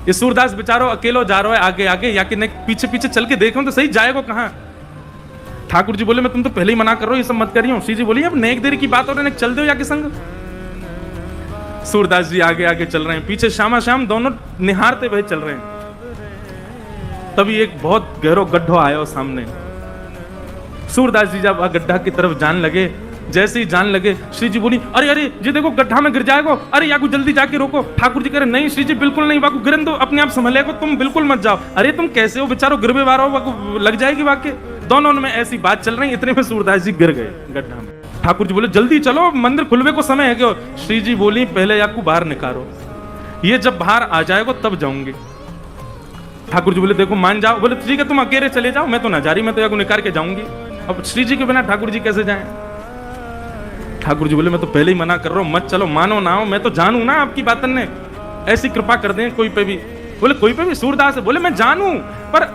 ये सूरदास बेचारो अकेलो जा रहा है आगे आगे, या कि पीछे पीछे चल के देखो तो सही जाएगा कहां। ठाकुर जी बोले मैं तुम तो पहले ही मना कर रहा हूं, ये सब मत करियो। श्री जी बोली अब नेक देर की बात हो रही है, चल दो या के संग। सूरदास जी आगे आगे चल रहे हैं, पीछे श्यामा श्याम दोनों निहारते हुए चल रहे हैं। तभी एक बहुत गहरो गड्ढो आया सामने। सूरदास जी जब गड्ढा की तरफ जान लगे, जैसे ही जान लगे श्री जी बोली अरे अरे ये देखो गड्ढा में गिर जाएगा, अरे याकू जल्दी जाके रोको। ठाकुर जी कह रहे नहीं श्री जी बिल्कुल नहीं, वाकू गिरन दो, अपने आप संभलेगो, तुम बिल्कुल मत जाओ। अरे तुम कैसे हो बेचारो, गिरबे वारो, वाकू लग जाएगी वाके। दोनों में ऐसी बात चल रही, इतने में सूरदास जी गिर गए गड्ढा में। ठाकुर जी बोले जल्दी चलो, मंदिर खुलवे को समय है क्यों। श्री जी बोली पहले याकू बाहर निकालो, ये जब बाहर आ जाएगा तब जाऊंगी। ठाकुर जी बोले देखो मान जाओ। बोले ठीक है तुम अकेले चले जाओ, मैं तो ना जा रही, मैं तो याकू निकाल के जाऊंगी। अब श्री जी के बिना ठाकुर जी कैसे जाएं। ठाकुर जी बोले मैं तो पहले ही मना कर रहा हूं, मत चलो, मानो ना हो, मैं तो जानू ना आपकी बातन ने, ऐसी कृपा कर दें कोई पे भी। बोले कोई पे भी। सूरदास बोले मैं जानू, पर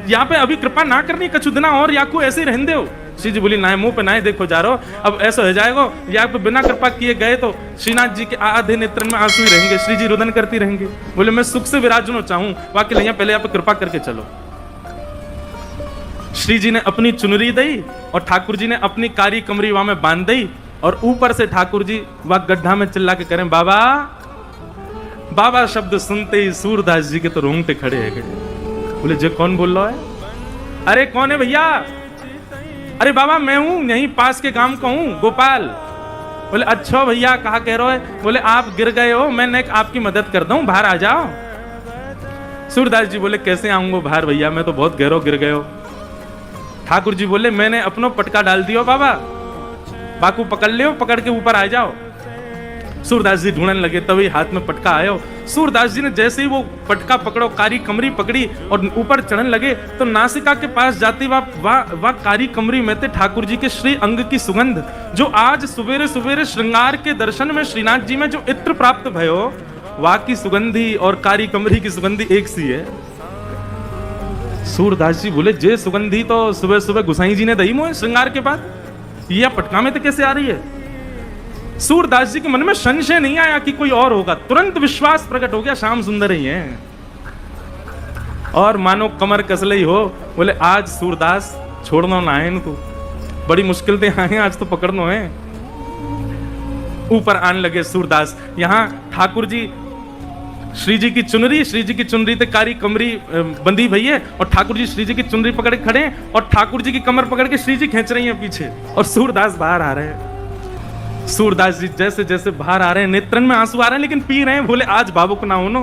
यहाँ पे अभी कृपा ना करनी, कछु दिना और याकू ऐसे ही रहने दो। श्री जी बोली ना मुंह पे ना देखो जा रहा हो, अब ऐसा हो जाएगा या पे बिना कृपा किए गए तो श्रीनाथ जी के आधे नेत्रन में आंसू ही रहेंगे, श्री जी रुदन करती रहेंगे। बोले मैं सुख से विराजनो चाहूं, वाकई नहीं, पहले यहाँ पे कृपा करके चलो। श्री जी ने अपनी चुनरी दी और ठाकुर जी ने अपनी कारी कमरी वहां में बांध दी, और ऊपर से ठाकुर जी वह गड्ढा में चिल्ला के करें बाबा बाबा शब्द सुनते ही सूरदास जी के तो रोंगटे खड़े है गए। बोले जे कौन बोल रहा है। अरे कौन है भैया। अरे बाबा मैं हूं, यहीं पास के गांव का हूं, गोपाल। बोले अच्छा भैया कहा कह रहे हो। बोले आप गिर गए हो, मैं आपकी मदद कर दूं, बाहर आ जाओ। सूरदास जी बोले कैसे आऊंगा बाहर भैया, मैं तो बहुत गहरो गिर गए हो। ठाकुर जी बोले मैंने अपनो पटका डाल दियो बाबा, बाकू पकड़ लियो, पकड़ के ऊपर आ जाओ। सूरदास जी ढूंढने लगे, तभी हाथ में पटका आयो। सूरदास जी ने जैसे ही वो पटका पकड़ो, कारी कमरी पकड़ी और ऊपर चढ़ने लगे, तो नासिका के पास जाती वह कारी कमरी में थे ठाकुर जी के श्री अंग की सुगंध, जो आज सवेरे सवेरे श्रृंगार के दर्शन में श्रीनाथ जी में जो इत्र प्राप्त भयो, वहां की सुगंधी और कारी कमरी की सुगंधी एक सी है। सूरदास जी बोले जे सुगंधी तो सुबह सुबह गुसाई जी ने दही मोह श्रृंगार के बाद, यह पटका में तो कैसे आ रही है। सूरदास जी के मन में संशय नहीं आया कि कोई और होगा, तुरंत विश्वास प्रकट हो गया श्याम सुंदर ही है। और मानो कमर कसले ही हो, बोले आज सूरदास छोड़ना ना है इनको, बड़ी मुश्किल से आए आज तो पकड़ना है। ऊपर आने लगे सूरदास। यहां ठाकुर जी श्री जी की चुनरी ते कारी कमरी बंदी भई है, और ठाकुर जी श्री जी की चुनरी पकड़ के खड़े हैं, और ठाकुर जी की कमर पकड़ के श्री जी खींच रही हैं पीछे, और सूरदास बाहर आ रहे हैं। सूरदास जी जैसे जैसे बाहर आ रहे हैं, नेत्रन में आंसू आ रहे हैं, लेकिन पी रहे हैं। बोले आज बाबू को ना हो नो,